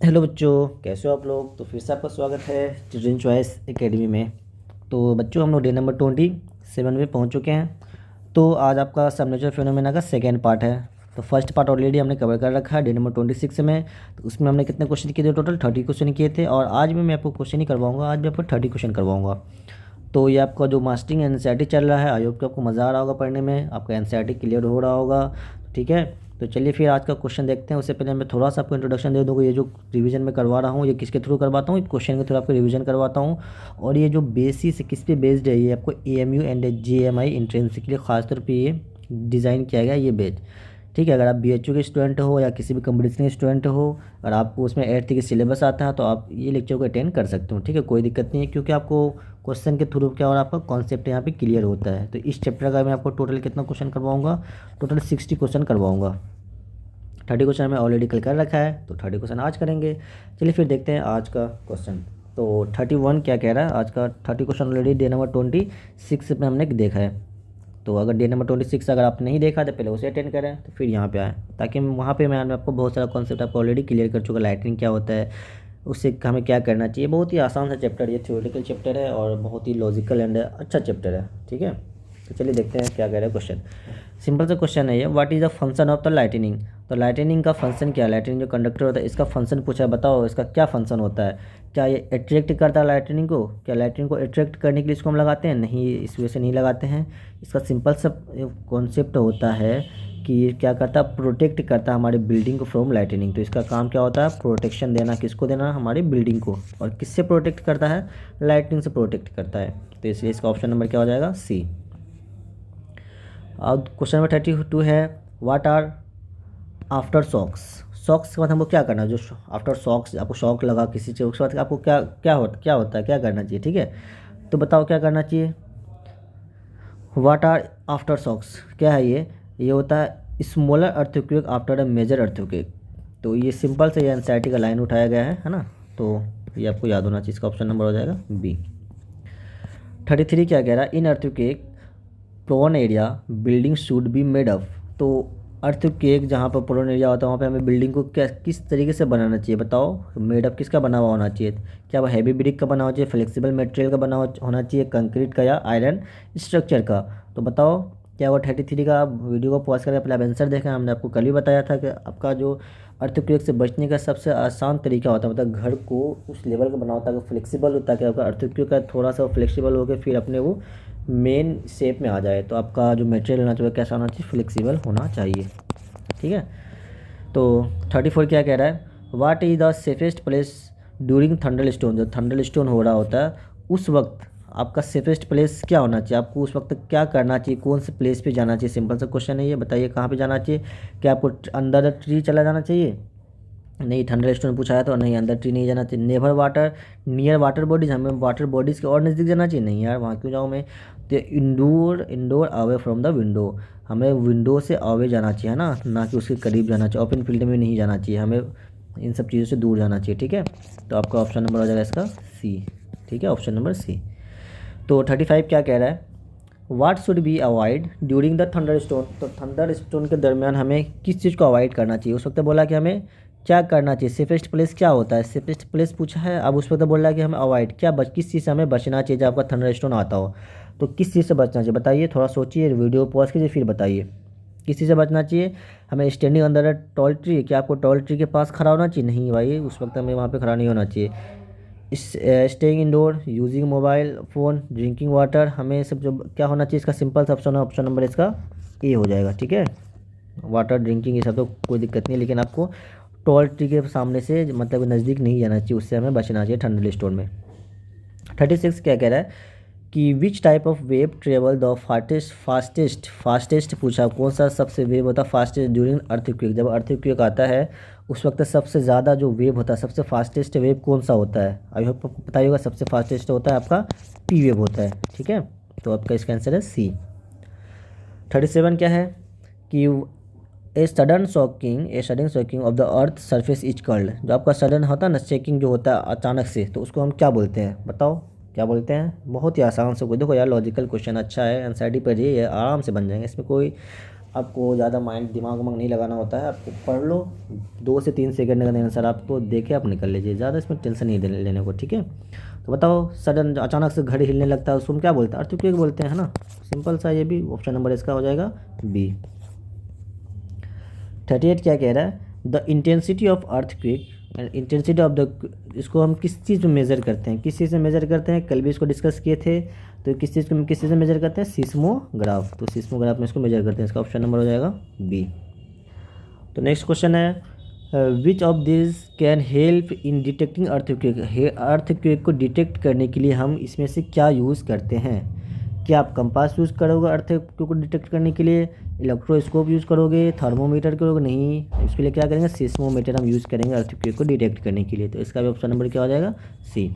Hello बच्चों, कैसे हो आप लोग। तो फिर से आपका स्वागत है चिल्ड्रन चॉइस एकेडमी में। तो बच्चों, हम लोग डे नंबर 27 में पहुंच चुके हैं। तो आज आपका सब नेचुरल फिनोमेना का सेकेंड पार्ट है। तो फर्स्ट पार्ट ऑलरेडी हमने कवर कर रखा है डे नंबर 26 में। तो उसमें हमने कितने क्वेश्चन किए थे? टोटल 30 क्वेश्चन किए थे। और आज भी मैं आपको क्वेश्चन ही करवाऊँगा, आज भी आपको 30 क्वेश्चन करवाऊँगा। तो ये आपका जो मास्टरिंग एनसीईआरटी चल रहा है, आई होप कि आपको मज़ा आ रहा होगा पढ़ने में, आपका एनसीईआरटी क्लियर हो रहा होगा। ठीक है, तो चलिए फिर आज का क्वेश्चन देखते हैं। उससे पहले मैं थोड़ा सा आपको इंट्रोडक्शन दे दूँगा। ये जो रिवीजन मैं करवा रहा हूँ, ये किसके थ्रू करवाता हूँ? क्वेश्चन के थ्रू आपको रिवीजन करवाता हूँ। और ये जो बेसिस किस पे बेस्ड है, ये आपको एएमयू एंड जेएमआई एंट्रेंस के लिए खासतौर पर ये डिज़ाइन किया गया, ये बेच। ठीक है, अगर आप बीएचयू के स्टूडेंट हो या किसी भी कंपटीशन के स्टूडेंट हो, और आपको उसमें 8th के सिलेबस आता है, तो आप ये लेक्चर को अटेंड कर सकते हो। ठीक है, कोई दिक्कत नहीं है, क्योंकि आपको क्वेश्चन के थ्रू क्या और आपका कॉन्सेप्ट यहाँ पे क्लियर होता है। तो इस चैप्टर का मैं आपको टोटल कितना क्वेश्चन करवाऊंगा? टोटल 60 क्वेश्चन करवाऊंगा। 30 क्वेश्चन में ऑलरेडी कल कर रखा है, तो 30 क्वेश्चन आज करेंगे। चलिए फिर देखते हैं आज का क्वेश्चन। तो 31 क्या कह रहा है? आज का 30 क्वेश्चन ऑलरेडी डे नंबर 26 में हमने देखा है। तो अगर डे नंबर 26 अगर आप नहीं देखा तो पहले उसे अटेंड करें, तो फिर यहाँ पे आएँ, ताकि वहाँ पे मैं आपको बहुत सारा कॉन्सेप्ट आपको ऑलरेडी क्लियर कर चुका। लाइटनिंग क्या होता है, उससे हमें क्या करना चाहिए। बहुत ही आसान सा चैप्टर, ये थ्योरेटिकल चैप्टर है और बहुत ही लॉजिकल एंड अच्छा चैप्टर है। ठीक है, तो चलिए देखते हैं क्या कह रहा है क्वेश्चन। सिंपल सा क्वेश्चन है ये, what is the function of the lightning. तो लाइटनिंग का फंक्शन क्या है? लाइटनिंग जो कंडक्टर होता है, इसका फंक्शन पूछा है, बताओ इसका क्या फंक्शन होता है। क्या ये अट्रैक्ट करता है लाइटनिंग को? क्या लाइटनिंग को अट्रैक्ट करने के लिए इसको हम लगाते हैं? नहीं, इस वजह से नहीं लगाते हैं। इसका सिंपल सा कॉन्सेप्ट होता है कि ये क्या करता है, प्रोटेक्ट करता है हमारी बिल्डिंग को फ्रॉम लाइटनिंग। तो इसका काम क्या होता है? प्रोटेक्शन देना। किसको देना? हमारी बिल्डिंग को। और किससे प्रोटेक्ट करता है? लाइटनिंग से प्रोटेक्ट करता है। तो इसलिए इसका ऑप्शन नंबर क्या हो जाएगा? सी। अब क्वेश्चन नंबर 32 है, what are aftershocks. Shocks के बाद हमको क्या करना है? जो आफ्टर शॉक्स, आपको शॉक लगा किसी चीज़, उसके बाद आपको क्या क्या होता है, क्या करना चाहिए? ठीक है, तो बताओ क्या करना चाहिए। व्हाट आर आफ्टर शॉक्स क्या है? ये होता है smaller earthquake after a major earthquake. तो ये सिंपल से ये एनसीईआरटी का लाइन उठाया गया है ना। तो ये आपको याद होना चाहिए। इसका ऑप्शन नंबर हो जाएगा बी। 33 क्या कह रहा है, in earthquake prone area building should be made up. तो अर्थक्वेक जहाँ पर प्रोन एरिया होता है, वहाँ पे हमें बिल्डिंग को क्या किस तरीके से बनाना चाहिए? बताओ, मेड अप किसका बना हुआ होना चाहिए? क्या वो हैवी ब्रिक का बना होना चाहिए, फ्लेक्सिबल मटेरियल का बना होना चाहिए, कंक्रीट का या आयरन स्ट्रक्चर का? तो बताओ क्या वो 33 का? वीडियो को पॉज करके पहले आप आंसर देखें। हमने आपको कल भी बताया था कि आपका जो अर्थक्वेक से बचने का सबसे आसान तरीका होता है, मतलब घर को उस लेवल का बना होता है कि फ्लेक्सिबल होता है, कि आपका अर्थक्वेक का थोड़ा सा फ्लेक्सिबल होकर फिर अपने वो मेन शेप में आ जाए। तो आपका जो मटेरियल होना चाहिए कैसा होना चाहिए? फ्लेक्सिबल होना चाहिए। ठीक है, तो 34 क्या कह रहा है, what is the safest place during thunder stone. जब थंडर स्टोन हो रहा होता है उस वक्त आपका सेफेस्ट प्लेस क्या होना चाहिए? आपको उस वक्त क्या करना चाहिए? कौन से प्लेस पे जाना चाहिए? सिंपल सा क्वेश्चन है ये, बताइए कहाँ पे जाना चाहिए। क्या आपको अंदर द ट्री चला जाना चाहिए? नहीं, थंडर स्टोन पूछा है तो नहीं, अंदर ट्री नहीं जाना चाहिए। Never water near water bodies, हमें वाटर बॉडीज़ के और नज़दीक जाना चाहिए? नहीं यार, वहाँ क्यों जाऊँ मैं। तो indoor away from the window, हमें विंडो से अवे जाना चाहिए, है ना कि उसके करीब जाना चाहिए। ओपन फील्ड में नहीं जाना चाहिए, हमें इन सब चीज़ों से दूर जाना चाहिए। ठीक है, तो आपका ऑप्शन नंबर हो जाएगा इसका सी। ठीक है, ऑप्शन नंबर सी। तो 35 क्या कह रहा है, what should be avoid during the thunder stone. तो थंडर स्टोन के दरमियान हमें किस चीज़ को अवॉइड करना चाहिए? उस वक्त बोला कि हमें क्या करना चाहिए। सेफेस्ट प्लेस क्या होता है? सेफेस्ट प्लेस पूछा है। अब उस वक्त बोल रहा है कि हमें अवॉइड किस चीज़ से हमें बचना चाहिए जब आपका थंडर स्टोन आता हो। तो किस चीज़ से बचना चाहिए बताइए? थोड़ा सोचिए, वीडियो पॉज कीजिए फिर बताइए किस चीज़ से बचना चाहिए। हमें स्टैंडिंग अंदर टॉल ट्री, क्या आपको टॉल ट्री के पास खड़ा होना चाहिए? नहीं भाई, उस वक्त हमें वहाँ पर खड़ा नहीं होना चाहिए। Staying indoor, using mobile phone, drinking water, हमें सब जो क्या होना चाहिए? इसका सिंपल सा ऑप्शन है, ऑप्शन नंबर इसका ए हो जाएगा। ठीक है, वाटर ड्रिंकिंग ये सब तो कोई दिक्कत नहीं है, लेकिन आपको टॉल ट्री के सामने से मतलब नज़दीक नहीं जाना चाहिए, उससे हमें बचना चाहिए ठंडल स्टोन में। 36 क्या कह रहा है कि which type of wave travel the fastest पूछा, कौन सा सबसे वेव होता है फास्टेस्ट ड्यूरिंग अर्थक्वेक। जब अर्थक्वेक आता है उस वक्त सबसे ज़्यादा जो वेव होता है, सबसे फास्टेस्ट वेव कौन सा होता है? आई होप आपको पता ही होगा, सबसे फास्टेस्ट होता है आपका पी वेव होता है। ठीक है, तो आपका इसका आंसर है सी। 37 क्या है कि a sudden shocking of the earth surface is called. जो आपका सडन होता है ना, शेकिंग जो होता है अचानक से, तो उसको हम क्या बोलते हैं? बताओ क्या बोलते हैं? बहुत ही आसान से कोई, देखो यार लॉजिकल क्वेश्चन अच्छा है, एनसीईआरटी पर ये आराम से बन जाएंगे, इसमें कोई आपको ज़्यादा दिमाग नहीं लगाना होता है, आपको पढ़ लो, 2 से 3 सेकंड का आंसर आपको देखे आप निकल लीजिए, ज़्यादा इसमें टेंशन नहीं लेने को, ठीक है। तो बताओ, सडन अचानक से घर हिलने लगता है उसको हम क्या बोलते हैं? अर्थक्वेक बोलते हैं, है ना। सिंपल सा, ये भी ऑप्शन नंबर इसका हो जाएगा बी। 38 क्या कह रहा है? The intensity of earthquake and intensity of the, इसको हम किस चीज़ में मेज़र करते हैं, किस चीज़ में मेज़र करते हैं? कल भी इसको डिस्कस किए थे। तो किस चीज़ में मेज़र करते हैं? सिस्मोग्राफ। तो सिस्मोग्राफ में इसको मेज़र करते हैं, इसका ऑप्शन नंबर हो जाएगा बी। तो नेक्स्ट क्वेश्चन है, which of this can help in detecting earthquake. Earthquake को डिटेक्ट करने के लिए हम इसमें से क्या यूज़ करते हैं? क्या आप कंपास यूज़ करोगे अर्थक्वेक को डिटेक्ट करने के लिए? इलेक्ट्रोस्कोप यूज़ करोगे? थर्मोमीटर करोगे? नहीं, इसके लिए क्या करेंगे? सिस्मोमीटर हम यूज़ करेंगे अर्थक्वेक को डिटेक्ट करने के लिए। तो इसका भी ऑप्शन नंबर क्या हो जाएगा? C.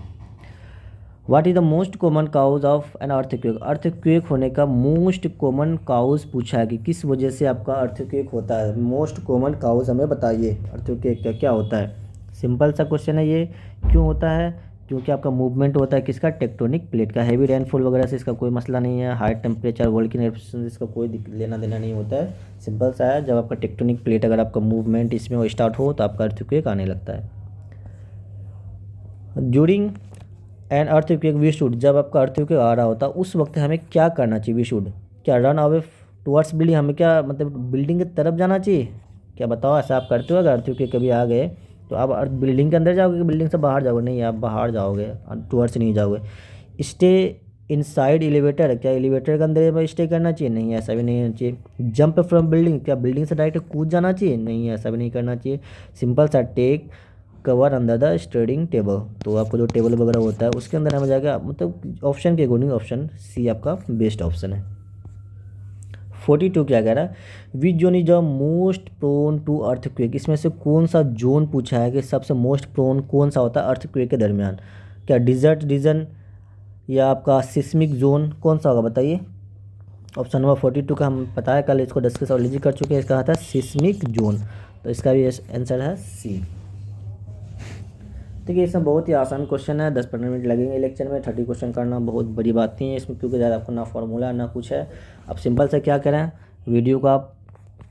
What is the most common cause of an earthquake. Earthquake होने का मोस्ट कॉमन काउज पूछा है कि किस वजह से आपका अर्थक्वेक होता है। मोस्ट कॉमन काउज हमें बताइए, अर्थक्वेक का क्या होता है। सिंपल सा क्वेश्चन है ये। क्यों होता है? क्योंकि आपका मूवमेंट होता है किसका? टेक्टोनिक प्लेट का। हैवी रेनफॉल वगैरह से इसका कोई मसला नहीं है। हाई टेम्परेचर, वोल्केनिक एरप्शन से इसका कोई लेना देना नहीं होता है। सिंपल सा है, जब आपका टेक्टोनिक प्लेट अगर आपका मूवमेंट इसमें वो स्टार्ट हो तो आपका अर्थक्वेक आने लगता है। During an earthquake we should, जब आपका अर्थक्वेक आ रहा होता है उस वक्त हमें क्या करना चाहिए? वी शुड क्या रन अवे टुवर्ड्स बिल्डिंग, हमें क्या मतलब बिल्डिंग की तरफ जाना चाहिए? क्या बताओ, ऐसा आप करते हो? अगर अर्थक्वेक कभी आ गए तो आप बिल्डिंग के अंदर जाओगे कि बिल्डिंग से बाहर जाओगे? नहीं, आप बाहर जाओगे, टुवर्ड्स नहीं जाओगे। स्टे इनसाइड एलिवेटर, क्या एलिवेटर के अंदर स्टे करना चाहिए? नहीं, ऐसा भी नहीं होना चाहिए। जंप फ्रॉम बिल्डिंग, क्या बिल्डिंग से डायरेक्ट कूद जाना चाहिए? नहीं, ऐसा भी नहीं करना चाहिए। सिंपल सा, take cover under the studding table, तो आपको जो टेबल वगैरह होता है उसके अंदर हमें जाएगा, मतलब ऑप्शन के अकॉर्डिंग ऑप्शन सी आपका बेस्ट ऑप्शन है। 42 क्या कह रहा है? Which zone is the most prone to earthquake. इसमें से कौन सा जोन पूछा है कि सबसे मोस्ट प्रोन कौन सा होता है अर्थक्वेक के दरमियान? क्या डिजर्ट रीजन या आपका सिस्मिक जोन, कौन सा होगा बताइए? ऑप्शन नंबर 42 का हम पता है, कल इसको डिस्कस ऑलरेडी कर चुके हैं, इसका आता है सिस्मिक जोन। तो इसका भी आंसर है सी। देखिए, इसमें बहुत ही आसान क्वेश्चन है, 10-15 मिनट लगेंगे लेक्चर में। 30 क्वेश्चन करना बहुत बड़ी बात नहीं है इसमें, क्योंकि ज़्यादा आपको ना फार्मूला ना कुछ है। अब सिंपल से क्या करें, वीडियो को आप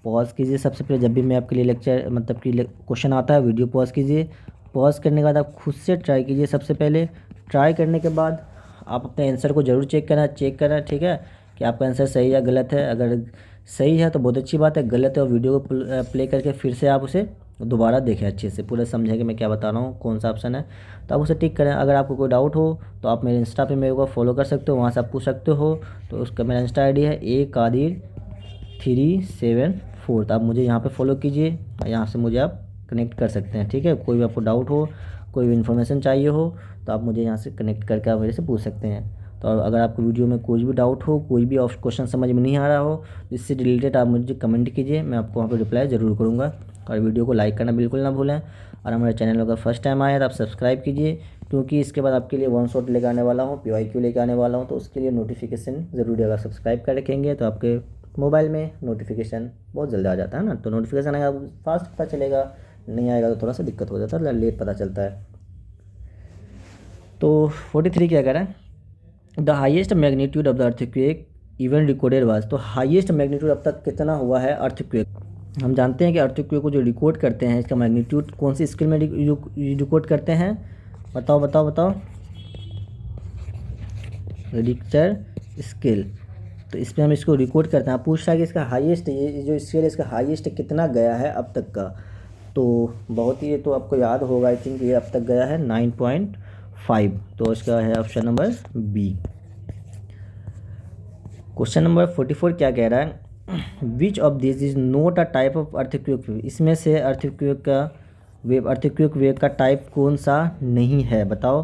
पॉज कीजिए सबसे पहले। जब भी मैं आपके लिए लेक्चर मतलब कि क्वेश्चन आता है, वीडियो पॉज कीजिए। पॉज करने के बाद आप खुद से ट्राई कीजिए सबसे पहले। ट्राई करने के बाद आप अपने आंसर को ज़रूर चेक करना, ठीक है, कि आपका आंसर सही या गलत है। अगर सही है तो बहुत अच्छी बात है, गलत है और वीडियो को प्ले करके फिर से आप उसे दोबारा देखें, अच्छे से पूरा समझें कि मैं क्या बता रहा हूँ, कौन सा ऑप्शन है, तो आप उसे टिक करें। अगर आपको कोई डाउट हो तो आप मेरे इंस्टा पे मेरे को फॉलो कर सकते हो, वहाँ से आप पूछ सकते हो। तो उसका मेरा इंस्टा आईडी है AKadir374। तो आप मुझे यहाँ पे फॉलो कीजिए, यहाँ से मुझे आप कनेक्ट कर सकते हैं, ठीक है। कोई भी आपको डाउट हो, कोई भी इन्फॉर्मेशन चाहिए हो तो आप मुझे यहाँ से कनेक्ट करके आप मेरे से पूछ सकते हैं। तो अगर आपको वीडियो में कोई भी डाउट हो, कोई भी क्वेश्चन समझ में नहीं आ रहा हो, इससे रिलेटेड आप मुझे कमेंट कीजिए, मैं आपको वहाँ पर रिप्लाई ज़रूर करूँगा। और वीडियो को लाइक करना बिल्कुल ना भूलें। और हमारे चैनल अगर फर्स्ट टाइम आए तो आप सब्सक्राइब कीजिए, क्योंकि इसके बाद आपके लिए वन शॉट लेकर आने वाला हूँ, PYQ लेकर आने वाला हूँ, तो उसके लिए नोटिफिकेशन ज़रूरी है। अगर सब्सक्राइब कर रखेंगे तो आपके मोबाइल में नोटिफिकेशन बहुत जल्दी आ जाता है ना। तो नोटिफिकेशन आएगा फास्ट पता चलेगा, नहीं आएगा तो थोड़ा सा दिक्कत हो जाता है, लेट पता चलता है। तो 43 क्या कह रहा है? The highest magnitude of the earthquake even recorded was. तो हाइएस्ट मैग्नीट्यूड अब तक कितना हुआ है अर्थक्वेक? हम जानते हैं कि अर्थक्वेक को जो रिकॉर्ड करते हैं, इसका मैग्नीट्यूड कौन सी स्केल में रिकॉर्ड करते हैं? बताओ। Richter scale. तो इस पर हम इसको रिकॉर्ड करते हैं। आप पूछ रहा है कि इसका हाईएस्ट, ये जो स्केल है इसका हाईएस्ट कितना गया है अब तक का? तो बहुत ही, ये तो आपको याद होगा, आई थिंक ये अब तक गया है 9.5। तो इसका है option number B. Question number 44 क्या कह रहा है? Which of this is not a type of earthquake wave. इसमें से अर्थक्वेक वेव का टाइप कौन सा नहीं है? बताओ।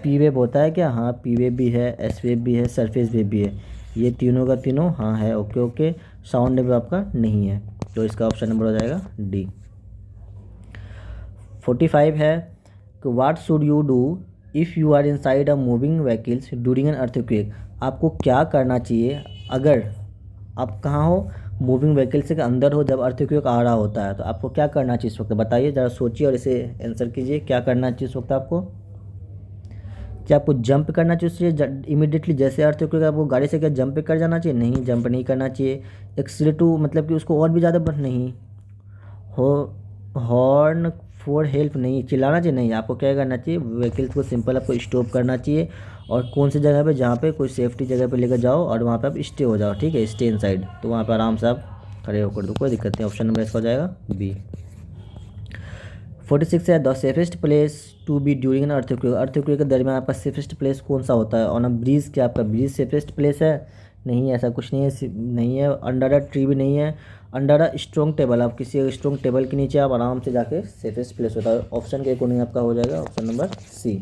पी वेव होता है क्या? हाँ, पी वेव भी है, एस वेव भी है, सरफेस वेव भी है। ये तीनों का तीनों हाँ है, ओके। साउंड वेव आपका नहीं है, तो इसका ऑप्शन नंबर हो जाएगा डी। 45 है कि what should you do if you are inside a moving vehicles during an earthquake. आपको क्या करना चाहिए अगर आप कहाँ हो? मूविंग व्हीकल से अंदर हो, जब अर्थक्वेक आ रहा होता है तो आपको क्या करना चाहिए इस वक्त? बताइए, ज़रा सोचिए और इसे आंसर कीजिए, क्या करना चाहिए इस वक्त आपको? क्या आपको जंप करना चाहिए उससे इमीडिएटली, जैसे अर्थ क्योंकि आपको गाड़ी से क्या जंप कर जाना चाहिए? नहीं, जंप नहीं करना चाहिए। एक्सीलरेट टू मतलब कि उसको और भी ज़्यादा नहीं। हो हॉर्न फॉर हेल्प नहीं, चिल्लाना चाहिए नहीं, आपको क्या करना चाहिए? व्हीकल्स को सिंपल आपको स्टॉप करना चाहिए। और कौन सी जगह पे? जहाँ पे कोई सेफ्टी जगह पे लेकर जाओ और वहाँ पे आप स्टे हो जाओ, ठीक है, स्टे इन साइड, तो वहाँ पे आराम से आप खड़े होकर दो, कोई दिक्कत नहीं। ऑप्शन नंबर इसका हो जाएगा बी। 46 है the safest place to be during an earthquake. Earthquake के दरमियान आपका सेफेस्ट प्लेस कौन सा होता है? ऑन अ ब्रिज, क्या आपका ब्रिज सेफेस्ट प्लेस है? नहीं, ऐसा कुछ नहीं है, नहीं है। अंडर अ ट्री भी नहीं है। अंडर अ स्ट्रॉन्ग टेबल, आप किसी स्ट्रॉन्ग टेबल के नीचे आप आराम से जाके सेफेस्ट प्लेस होता है। ऑप्शन के अकॉर्डिंग आपका हो जाएगा ऑप्शन नंबर सी।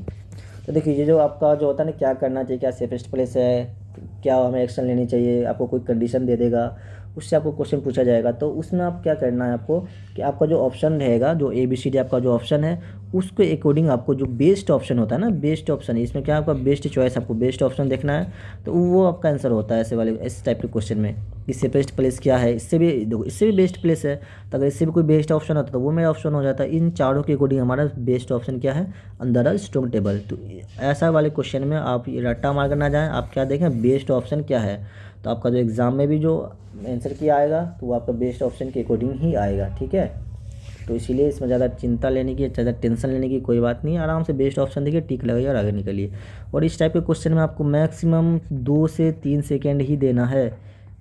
तो देखिए ये जो आपका जो होता है ना, क्या करना चाहिए, क्या सेफेस्ट प्लेस है, क्या हमें एक्शन लेनी चाहिए, आपको कोई कंडीशन दे देगा, उससे आपको क्वेश्चन पूछा जाएगा। तो उसमें आप क्या करना है आपको कि आपका जो ऑप्शन रहेगा, जो ए बी सी डी आपका जो ऑप्शन है, उसके अकॉर्डिंग आपको जो बेस्ट ऑप्शन होता है ना, बेस्ट ऑप्शन है, इसमें क्या आपका बेस्ट चॉइस, आपको बेस्ट ऑप्शन देखना है, तो वो आपका आंसर होता है ऐसे वाले इस टाइप के क्वेश्चन में। इससे बेस्ट प्लेस क्या है, इससे भी देखो, इससे भी बेस्ट प्लेस है, तो अगर इससे भी कोई बेस्ट ऑप्शन होता तो वो मेरा ऑप्शन हो जाता है। इन चारों के अकॉर्डिंग हमारा बेस्ट ऑप्शन क्या है? Under a strong table. तो ऐसा वाले क्वेश्चन में आप ये रट्टा मार कर ना जाएँ, आप क्या देखें बेस्ट ऑप्शन क्या है, तो आपका जो एग्ज़ाम में भी जो आंसर किया आएगा तो वो आपका बेस्ट ऑप्शन के अकॉर्डिंग ही आएगा, ठीक है। तो इसीलिए इसमें ज़्यादा चिंता लेने की, ज़्यादा टेंशन लेने की कोई बात नहीं है, आराम से बेस्ट ऑप्शन देखिए, टिक लगाइए और आगे निकलिए। और इस टाइप के क्वेश्चन में आपको मैक्सिमम 2 से 3 सेकेंड ही देना है,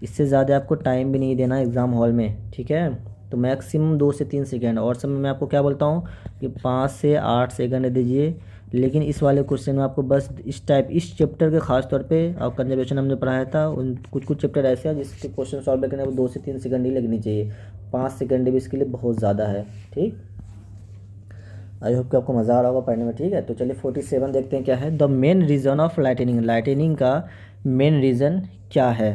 इससे ज़्यादा आपको टाइम भी नहीं देना एग्ज़ाम हॉल में, ठीक है। तो मैक्सिमम 2 से 3 सेकेंड, और समय मैं आपको क्या बोलता हूँ कि 5 से 8 सेकेंड दीजिए। लेकिन इस वाले क्वेश्चन में आपको बस इस टाइप, इस चैप्टर के खास तौर पे और कंजर्वेशन हमने पढ़ाया था, उन कुछ कुछ चैप्टर ऐसे हैं जिसके क्वेश्चन सॉल्व करने में 2 से 3 सेकंड ही लगनी चाहिए, 5 सेकंड भी इसके लिए बहुत ज़्यादा है, ठीक। आई होप कि आपको मज़ा आ रहा होगा पढ़ने में, ठीक है। तो चलिए 47 देखते हैं क्या है। The main reason of lightning, lightning का मेन रीज़न क्या है?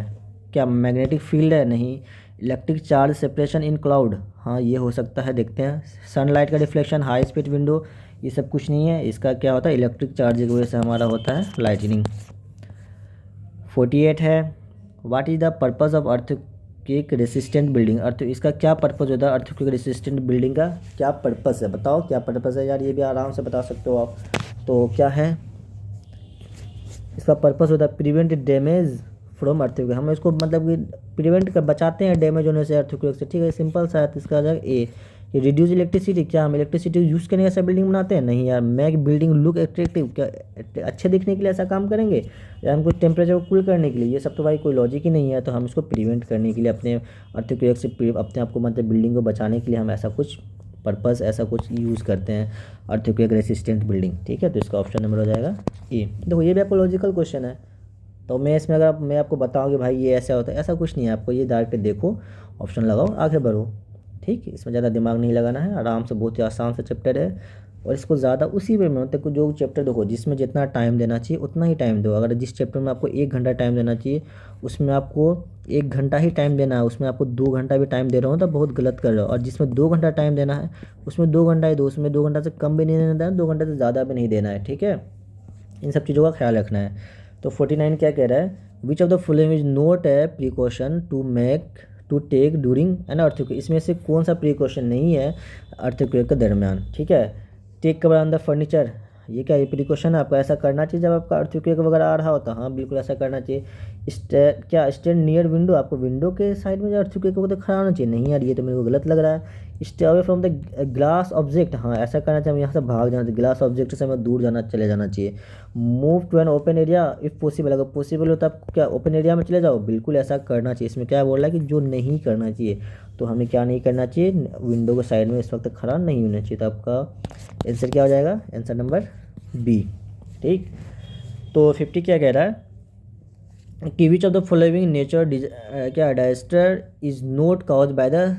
क्या मैग्नेटिक फील्ड है? नहीं। इलेक्ट्रिक चार्ज सेपरेशन इन क्लाउड, हाँ ये हो सकता है, देखते हैं। सनलाइट का रिफ्लेक्शन, हाई स्पीड विंडो, ये सब कुछ नहीं है। इसका क्या होता है? इलेक्ट्रिक चार्ज की वजह से हमारा होता है लाइटनिंग। 48 है what is the purpose of earthquake resistant building. अर्थ, इसका क्या पर्पज़ होता है? अर्थक्वेक रेसिस्टेंट बिल्डिंग का क्या पर्पज़ है? बताओ क्या पर्पज़ है यार, ये भी आराम से बता सकते हो आप। तो क्या है इसका पर्पज़? होता है प्रिवेंट डैमेज फ्रॉम अर्थक्वेक, हम इसको मतलब कि प्रिवेंट कर बचाते हैं डैमेज होने से अर्थक्वेक से, ठीक है, सिंपल सा है। तो इसका आ जाएगा ए। रिड्यूस इलेक्ट्रिसिटी, क्या हम इलेक्ट्रिसिटी यूज़ करने ऐसा बिल्डिंग बनाते हैं? नहीं यार। मेक बिल्डिंग लुक एट्रैक्टिव, क्या अच्छे दिखने के लिए ऐसा काम करेंगे, या हमको टेम्परेचर को कूल करने के लिए? ये सब तो भाई कोई लॉजिक ही नहीं है। तो हम इसको प्रिवेंट करने के लिए, अपने अर्थक्वेक से अपने आप को मतलब बिल्डिंग को बचाने के लिए हम ऐसा कुछ पर्पस, ऐसा कुछ यूज़ करते हैं, अर्थक्वेक रेसिस्टेंट बिल्डिंग, ठीक है। तो इसका ऑप्शन नंबर हो जाएगा ए। देखो ये भी आपको लॉजिकल क्वेश्चन है, तो मैं इसमें अगर मैं आपको बताऊं कि भाई ये ऐसा होता है, ऐसा कुछ नहीं है। आपको ये डायरेक्ट देखो, ऑप्शन लगाओ, आगे बढ़ो, ठीक है। इसमें ज़्यादा दिमाग नहीं लगाना है, आराम से, बहुत ही आसान सा चैप्टर है। और इसको ज़्यादा उसी वे में मतलब जो चैप्टर देखो जिसमें जितना टाइम देना चाहिए उतना ही टाइम दो। अगर जिस चैप्टर में आपको 1 घंटा टाइम देना चाहिए उसमें आपको 1 घंटा ही टाइम देना है, उसमें आपको 2 घंटा भी टाइम दे रहा हूँ तो बहुत गलत कर रहे हो। और जिसमें 2 घंटा टाइम देना है उसमें 2 घंटा ही दो, उसमें 2 घंटा से कम भी नहीं देना है, 2 घंटे से ज़्यादा भी नहीं देना है, ठीक है। इन सब चीज़ों का ख्याल रखना है। तो 49 क्या कह रहा है? Which of the following is not a precaution to take during an earthquake. इसमें से कौन सा प्रिकॉशन नहीं है अर्थक्वेक के दरमियान, ठीक है। Take cover on the furniture, ये क्या, ये प्रिकॉशन है? आपको ऐसा करना चाहिए जब आपका अर्थक्वेक वगैरह आ रहा होता है, हाँ बिल्कुल ऐसा करना चाहिए। क्या स्टैंड नियर विंडो, आपको विंडो के साइड में जो अर्थक्वेक को तो खड़ा होना चाहिए? नहीं यार, ये तो मेरे को गलत लग रहा है। Stay away from the glass object, हाँ ऐसा करना चाहिए, हमें यहाँ से भाग जाना चाहिए, ग्लास ऑब्जेक्ट से हमें दूर जाना, चले जाना चाहिए। Move to an open area if possible, अगर पॉसिबल हो तो आप क्या ओपन एरिया में चले जाओ, बिल्कुल ऐसा करना चाहिए। इसमें क्या बोल रहा है कि जो नहीं करना चाहिए, तो हमें क्या नहीं करना चाहिए? विंडो के साइड में इस वक्त खड़ा नहीं होना चाहिए। तो आपका आंसर क्या हो जाएगा? आंसर नंबर बी, ठीक। तो 50 क्या कह रहा है कि which of the following nature क्या disaster is not cause by the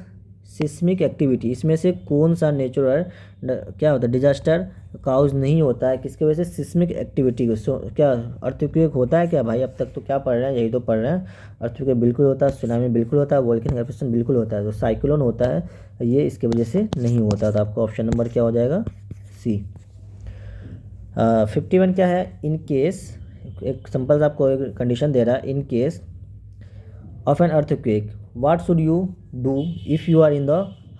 seismic activity. इसमें से कौन सा नेचुरल क्या होता है डिजास्टर काउज नहीं होता है, किसकी वजह से? सिस्मिक एक्टिविटी को। क्या अर्थक्वेक होता है क्या भाई? अब तक तो क्या पढ़ रहे हैं, यही तो पढ़ रहे हैं। अर्थक्वेक बिल्कुल होता है, सुनामी बिल्कुल होता है, वोल्केनिक एरप्शन बिल्कुल होता है, तो साइक्लोन होता है, ये इसकी वजह से नहीं होता। तो आपका ऑप्शन नंबर क्या हो जाएगा? सी। 51 क्या है? इन केस, एक सिंपल सा आपको एक कंडीशन दे रहा है, in case of an earthquake what should you do if you are in the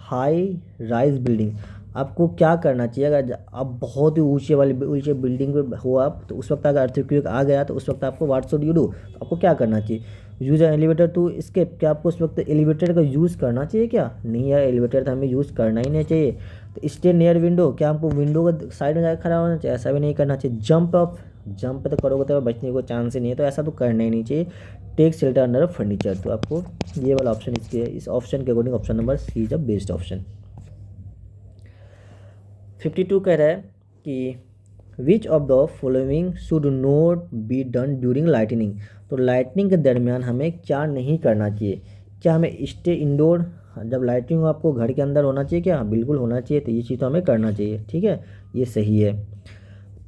high rise building. आपको क्या करना चाहिए? अगर आप बहुत ही ऊंचे बिल्डिंग पे हो आप, तो उस वक्त अगर अर्थक्वेक आ गया तो उस वक्त आपको व्हाट शुड यू डू, आपको क्या करना चाहिए? Use an elevator to escape, क्या आपको उस वक्त एलिवेटर का यूज़ करना चाहिए क्या? नहीं यार, एलिवेटर तो हमें यूज़ करना ही नहीं चाहिए। तो स्टे नियर विंडो, क्या हमको विंडो का साइड में जाकर खड़ा होना चाहिए? ऐसा भी नहीं करना चाहिए। जंप अप, जंप तो करोगे तो बचने को चांस ही नहीं है, तो ऐसा तो करना ही नहीं चाहिए। टेक शेल्टर अंडर फर्नीचर, तो आपको ये वाला ऑप्शन इसके, इस ऑप्शन के according option number C is the best option. 52 कह रहा है कि which of the following should not be done during lightning, तो लाइटनिंग के दरमियान हमें क्या नहीं करना चाहिए? क्या हमें स्टे इंडोर, जब लाइटिंग हो आपको घर के अंदर होना चाहिए क्या? बिल्कुल होना चाहिए, तो ये चीज़ तो हमें करना चाहिए, ठीक है, ये सही है।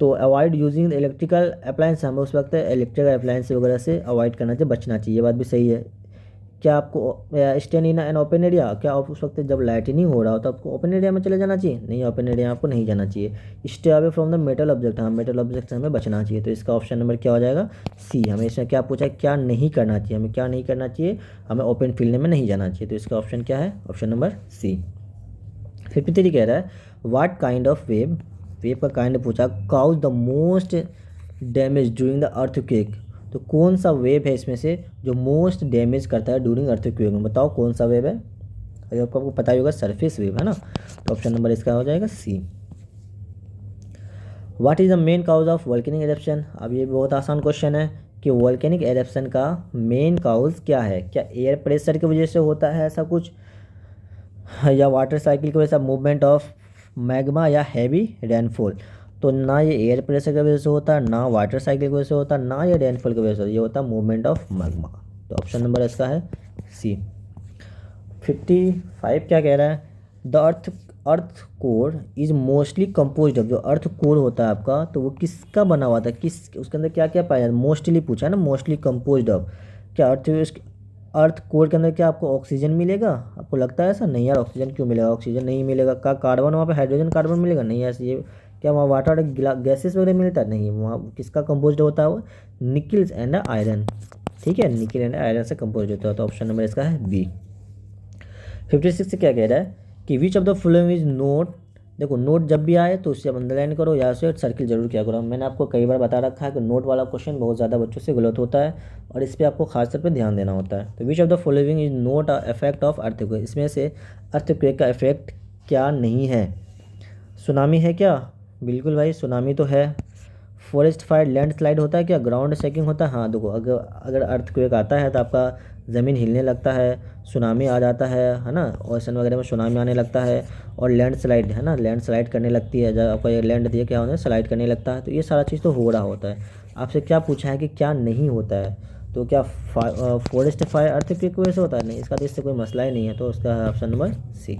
तो अवॉइड यूजिंग इलेक्ट्रिकल अप्लायंस, हमें उस वक्त इलेक्ट्रिकल अप्लायंस वगैरह से अवॉइड करना चाहिए, बचना चाहिए, ये बात भी सही है। क्या आपको stand in an open area, क्या आप उस वक्त जब लाइटनिंग हो रहा हो तो आपको ओपन एरिया में चले जाना चाहिए? नहीं, ओपन एरिया में आपको नहीं जाना चाहिए। Stay away from the metal object, हाँ मेटल ऑब्जेक्ट से हमें बचना चाहिए, तो इसका ऑप्शन नंबर क्या हो जाएगा? सी। हमें इसमें क्या पूछा है? क्या नहीं करना चाहिए, हमें क्या नहीं करना चाहिए? हमें ओपन फील्ड में नहीं जाना चाहिए, तो इसका ऑप्शन क्या है? ऑप्शन नंबर सी। 53 कह रहा है what kind of wave, wave का काइंड पूछा, cause the most damage during the earthquake, तो कौन सा वेव है इसमें से जो मोस्ट डैमेज करता है ड्यूरिंग अर्थक्वेक में? बताओ कौन सा वेव है? अगर आपको पता ही होगा, सरफेस वेव है ना, तो ऑप्शन नंबर इसका हो जाएगा C. What is the main cause of volcanic eruption, अब ये बहुत आसान क्वेश्चन है कि वोल्केनिक एरप्शन का मेन काउज क्या है? क्या एयर प्रेशर की वजह से होता है ऐसा कुछ, या वाटर साइकिल की वजह से, मूवमेंट ऑफ मैग्मा, या हैवी रेनफॉल? तो ना ये एयर प्रेशर की वजह से होता है, ना वाटर साइकिल की वजह से होता है, ना ये रेनफॉल की वजह से होता है, ये होता है मूवमेंट ऑफ मैग्मा, तो ऑप्शन नंबर इसका है सी। 55 क्या कह रहा है? The earth core is mostly composed of, जो अर्थ कोर होता है आपका, तो वो किसका बना हुआ था, किस उसके अंदर क्या क्या पाया जाता है? मोस्टली पूछा है ना, मोस्टली कंपोज्ड ऑफ, क्या अर्थ कोर के अंदर क्या आपको ऑक्सीजन मिलेगा? आपको लगता है ऐसा? नहीं यार, ऑक्सीजन क्यों मिलेगा? ऑक्सीजन नहीं मिलेगा। का कार्बन, वहाँ पे हाइड्रोजन कार्बन मिलेगा? नहीं यार, ये क्या वहाँ वाटर गैसेस वगैरह मिलता है? नहीं, वहाँ किसका कंपोज्ड होता है वो? निकल्स एंड आयरन, ठीक है, निकल एंड आयरन से कंपोज होता है, तो ऑप्शन नंबर इसका है बी। 56 से क्या कह रहा है कि which of the following is note, देखो नोट जब भी आए तो उससे अंडरलाइन करो या उसे सर्किल जरूर किया करो। मैंने आपको कई बार बता रखा है कि नोट वाला क्वेश्चन बहुत ज़्यादा बच्चों से गलत होता है और इस पर आपको खास तौर पर ध्यान देना होता है। तो विच of the following is note a effect of earthquake, इसमें से अर्थक्वेक का इफेक्ट क्या नहीं है? सुनामी है क्या? बिल्कुल भाई, सुनामी तो है। फॉरेस्ट फायर, लैंडस्लाइड होता है क्या? ग्राउंड शेकिंग होता है? हाँ देखो, अगर अगर अर्थक्वेक आता है तो आपका ज़मीन हिलने लगता है, सुनामी आ जाता है ना, ओशन वगैरह में सुनामी आने लगता है, और लैंडस्लाइड है ना, लैंडस्लाइड करने लगती है, जब आपका ये लैंड दिया क्या होता है, स्लाइड करने लगता है, तो ये सारा चीज़ तो हो रहा होता है। आपसे क्या पूछा है कि क्या नहीं होता है? तो क्या फॉरेस्ट फायर अर्थक्वेक की वजह से होता है? नहीं, इसका तो इससे कोई मसला ही नहीं है, तो उसका ऑप्शन नंबर सी।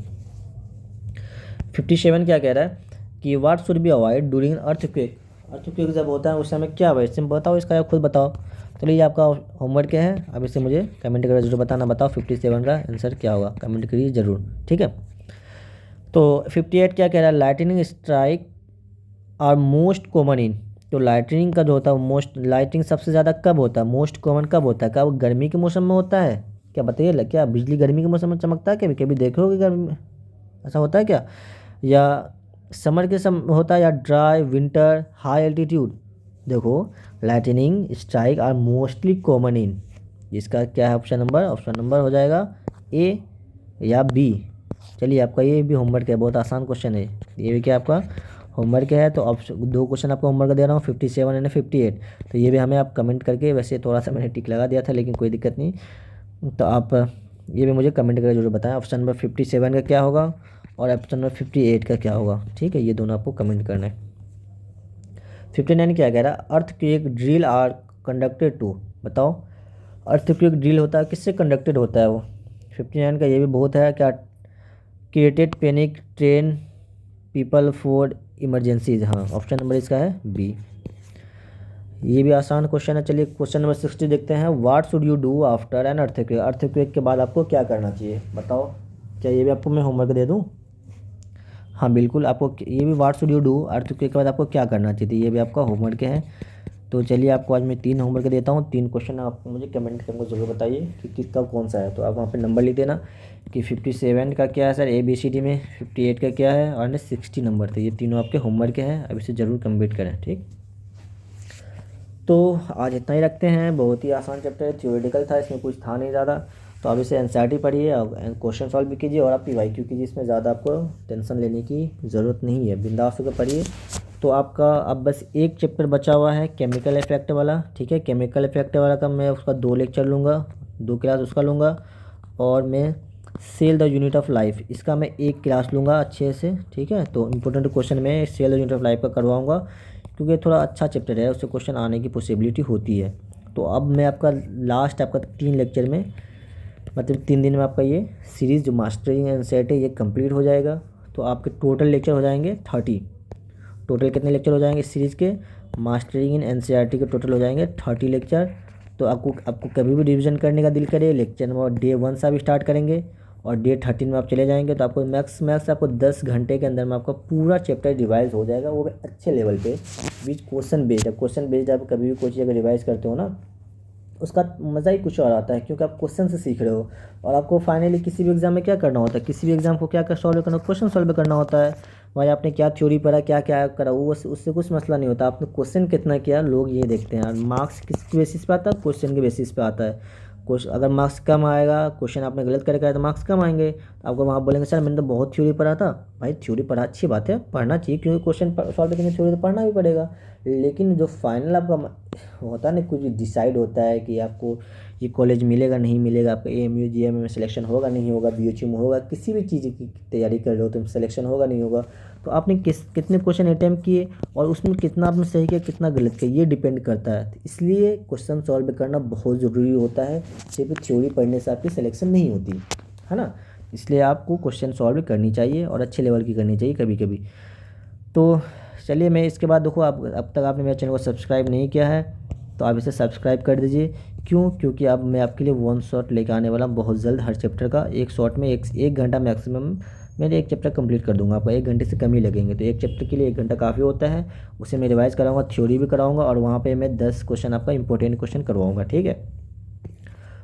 57 क्या कह रहा है कि what should be avoid during earthquake, earthquake जब होता है उस समय क्या है? इसमें बताओ, इसका आप खुद बताओ। चलिए ये आपका होमवर्क क्या है, अब इसे मुझे कमेंट करके जरूर बताना। बताओ 57 का आंसर क्या होगा, कमेंट करिए ज़रूर, ठीक है। तो 58 क्या कह रहा है? Lightning strike are most common in, तो लाइटनिंग का जो होता है मोस्ट, लाइटनिंग सबसे ज़्यादा कब होता है, मोस्ट कॉमन कब होता है? क्या वो गर्मी के मौसम में होता है? क्या बताइए, क्या बिजली गर्मी के मौसम में चमकता है? कभी कभी देखे होगे गर्मी में, ऐसा होता है क्या? या समर के होता है, या ड्राई विंटर हाई एल्टीट्यूड? देखो, lightning strike are mostly common in, इसका क्या है ऑप्शन नंबर? ऑप्शन नंबर हो जाएगा ए या बी। चलिए आपका ये भी होमवर्क है, बहुत आसान क्वेश्चन है ये भी, क्या आपका होमवर्क है। तो ऑप्शन दो क्वेश्चन आपको होमवर्क दे रहा हूँ, 57 एंड 58, तो ये भी हमें आप कमेंट करके, वैसे थोड़ा सा मैंने टिक लगा दिया था लेकिन कोई दिक्कत नहीं, तो आप ये भी मुझे कमेंट करके जरूर बताएं ऑप्शन नंबर 57 का क्या होगा और ऑप्शन नंबर 58 का क्या होगा, ठीक है, ये दोनों आपको कमेंट करना है। 59 क्या कह रहा है? Earthquake drill are conducted to, बताओ अर्थक्वेक ड्रिल होता है किससे कंडक्टेड होता है वो? 59 का ये भी बहुत है, क्या created panic train people for emergencies, हाँ ऑप्शन नंबर इसका है बी। ये भी आसान क्वेश्चन है। चलिए क्वेश्चन नंबर 60 देखते हैं। What should you do after N earthquake, earthquake के बाद आपको क्या करना चाहिए बताओ? क्या ये भी आपको मैं होमवर्क दे दूँ? हाँ बिल्कुल, आपको ये भी what should you do earthquake के बाद आपको क्या करना चाहिए, ये भी आपका होमवर्क है। तो चलिए आपको आज मैं 3 होमवर्क देता हूँ, 3 क्वेश्चन आप मुझे कमेंट करके ज़रूर बताइए कि किसका कौन सा है। तो आप वहाँ पे नंबर लिख देना कि 57 का क्या है सर ABCD में, 58 का क्या है और 60 नंबर थे। ये तीनों आपके होमवर्क हैं, अब इसे ज़रूर कंप्लीट करें, ठीक। तो आज इतना ही रखते हैं। बहुत ही आसान चैप्टर है, थ्योरेटिकल था, इसमें कुछ था नहीं ज़्यादा। तो आप इसे एनसीईआरटी पढ़िए और क्वेश्चन सॉल्व भी कीजिए और आप पीवाईक्यू कीजिए। इसमें ज़्यादा आपको टेंशन लेने की ज़रूरत नहीं है, बिंदास होकर पढ़िए। तो आपका अब बस एक चैप्टर बचा हुआ है केमिकल इफेक्ट वाला, ठीक है। केमिकल इफेक्ट वाला का मैं उसका 2 लेक्चर लूँगा, 2 क्लास उसका लूँगा। और मैं cell the unit of life, इसका मैं 1 क्लास लूँगा अच्छे से, ठीक है। तो इंपॉर्टेंट क्वेश्चन मैं cell the unit of life का करवाऊँगा, क्योंकि थोड़ा अच्छा चैप्टर है, उससे क्वेश्चन आने की पॉसिबिलिटी होती है। तो अब मैं आपका लास्ट आपका 3 लेक्चर में, मतलब 3 दिन में आपका ये सीरीज़ जो मास्टरिंग एंड सेट है ये कंप्लीट हो जाएगा। तो आपके टोटल लेक्चर हो जाएंगे 30। टोटल कितने लेक्चर हो जाएंगे सीरीज़ के, मास्टरिंग इन एनसीईआरटी के टोटल हो जाएंगे 30 लेक्चर। तो आपको कभी भी रिवीजन करने का दिल करे, लेक्चर नंबर डे 1 से आप स्टार्ट करेंगे और डे 13 में आप चले जाएंगे। तो आपको मैक्स आपको 10 घंटे के अंदर में आपका पूरा चैप्टर रिवाइज हो जाएगा, वो भी अच्छे लेवल पे, विच क्वेश्चन बेस्ड है। क्वेश्चन बेस्ड आप कभी भी कोई चीज़ अगर रिवाइज करते हो ना, उसका मज़ा ही कुछ और आता है, क्योंकि आप क्वेश्चन से सीख रहे हो। और आपको फाइनली किसी भी एग्ज़ाम में क्या करना होता है, किसी भी एग्ज़ाम को क्या क्या सॉल्व करना, क्वेश्चन सॉल्व करना होता है। भाई आपने क्या थ्योरी पढ़ा, क्या क्या करा, वो उससे कुछ मसला नहीं होता, आपने क्वेश्चन कितना किया लोग ये देखते हैं। मार्क्स किस बेसिस पे आता है, क्वेश्चन के बेसिस पे आता है। क्वेश्चन अगर मार्क्स कम आएगा, क्वेश्चन आपने गलत करके आया तो मार्क्स कम आएंगे। आपको वहाँ बोलेंगे सर मैंने तो बहुत थ्योरी पढ़ा था। भाई थ्योरी पढ़ा अच्छी बात है, पढ़ना चाहिए, क्योंकि क्वेश्चन सॉल्व करने थ्योरी तो पढ़ना भी पड़ेगा। लेकिन जो फाइनल आपका होता है ना, कुछ डिसाइड होता है कि आपको ये कॉलेज मिलेगा नहीं मिलेगा, आपका AMU GMU में सिलेक्शन होगा नहीं होगा, BHU में होगा, किसी भी चीज़ की तैयारी कर रहे हो तो सिलेक्शन होगा नहीं होगा, तो आपने कितने क्वेश्चन अटैम्प्ट किए और उसमें कितना आपने सही किया कितना गलत किया, ये डिपेंड करता है। तो इसलिए क्वेश्चन सॉल्व करना बहुत ज़रूरी होता है, सिर्फ थ्योरी पढ़ने से आपकी सिलेक्शन नहीं होती है ना। इसलिए आपको क्वेश्चन सॉल्व करनी चाहिए और अच्छे लेवल की करनी चाहिए कभी कभी। तो चलिए मैं इसके बाद देखो, आप अब तक आपने मेरे चैनल को सब्सक्राइब नहीं किया है तो आप इसे सब्सक्राइब कर दीजिए। क्यों? क्योंकि अब मैं आपके लिए 1 शॉट लेकर आने वाला हूँ बहुत जल्द, हर चैप्टर का 1 शॉट में 1 घंटा मैक्सिमम मैंने 1 चैप्टर कंप्लीट कर दूंगा। आपको 1 घंटे से कम ही लगेंगे, तो 1 चैप्टर के लिए 1 घंटा काफ़ी होता है। उसे मैं रिवाइज़ कराऊंगा, थ्योरी भी कराऊंगा और वहाँ पे मैं 10 क्वेश्चन आपका इंपॉर्टेंट क्वेश्चन करवाऊंगा, ठीक है।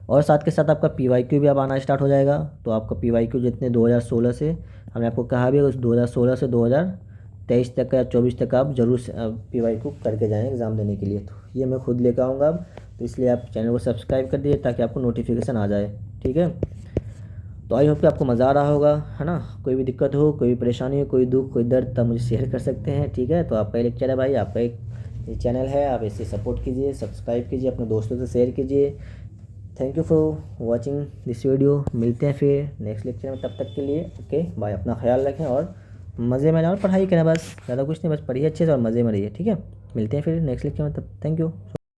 और साथ के साथ आपका PYQ भी अब आना स्टार्ट हो जाएगा। तो आपका PYQ जितने 2016 से, हमने आपको कहा भी उस 2016 से 2023 तक का या 24 तक आप जरूर PYQ करके जाएँ एग्ज़ाम देने के लिए। तो ये मैं खुद लेकर आऊँगा अब, तो इसलिए आप चैनल को सब्सक्राइब कर दीजिए ताकि आपको नोटिफिकेशन आ जाए, ठीक है। तो आई होप कि आपको मज़ा आ रहा होगा, है ना। कोई भी दिक्कत हो, कोई भी परेशानी हो, कोई दुख, कोई दर्द, तब मुझे शेयर कर सकते हैं, ठीक है। तो आपका ये लेक्चर है भाई, आपका एक ये चैनल है, आप इसे सपोर्ट कीजिए, सब्सक्राइब कीजिए, अपने दोस्तों से शेयर कीजिए। Thank you for watching this video. मिलते हैं फिर नेक्स्ट लेक्चर में, तब तक के लिए ओके बाय। अपना ख्याल रखें और मज़े में रहें और पढ़ाई करें, बस ज़्यादा कुछ नहीं, बस पढ़िए अच्छे से और मज़े में रहिए, ठीक है। मिलते हैं फिर नेक्स्ट लेक्चर में, तब थैंक यू।